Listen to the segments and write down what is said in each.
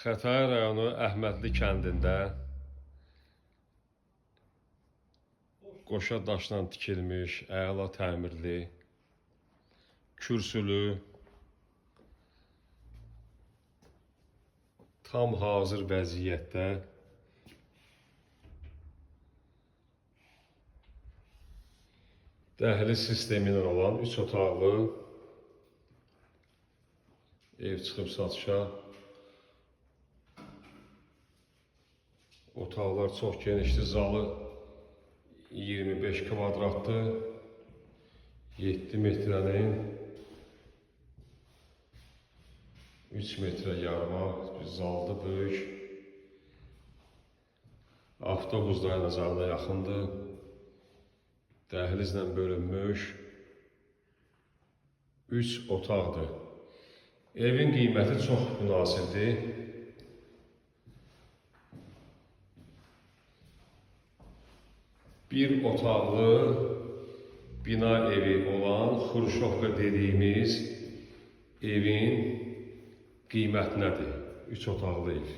Xətai rayonu Əhmədli kəndində qoşa daşla tikilmiş, əla təmirli, kürsülü, tam hazır vəziyyətdə dəhliz sistemi ilə olan 3 otaqlı ev çıxıb satışa. Otaqlar çox genişdir, zalı 25 kvadratdır, 7 metrənin 3 metrə yarıma bir zaldır, böyük. Avtobus dayanacağına yaxındır, dəhlizlə bölünmüş 3 otaqdır. Evin qiyməti çox münasibdir. Bir otaqlı bina evi olan Xruşovka dediyimiz evin qiyməti nədir? 3 otaqlı ev.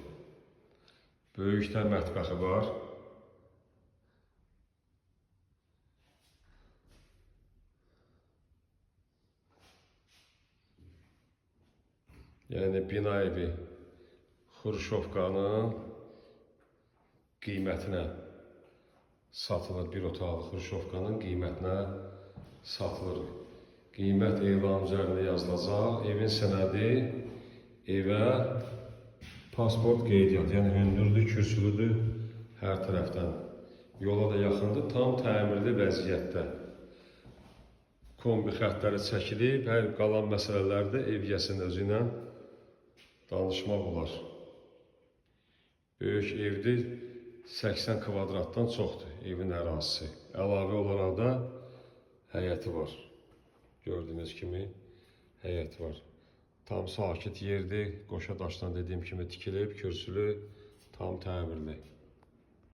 Böyükdə mətbəxi var. Yəni bina evi Xruşovkanın qiymətinə satılır, bir otaqlı Xruşovkanın qiymətinə satılır. Qiymət elan üzərində yazılacaq, evin sənədi, evə pasport qeydiyyatı, yəni hündürdür, kürsülüdür hər tərəfdən. Yola da yaxındır, tam təmirli vəziyyətdə. Kombi xətləri çəkilib, hər qalan məsələlərdə ev yəsinin özü ilə danışmaq olar. Böyük evdir, 80 kvadratdan çoxdur evin ərazisi. Əlavə olaraq da həyəti var. Gördüyünüz kimi həyət var. Tam sakit yerdir, qoşa daşdan dediyim kimi tikilib, kürsülü, tam təmirli.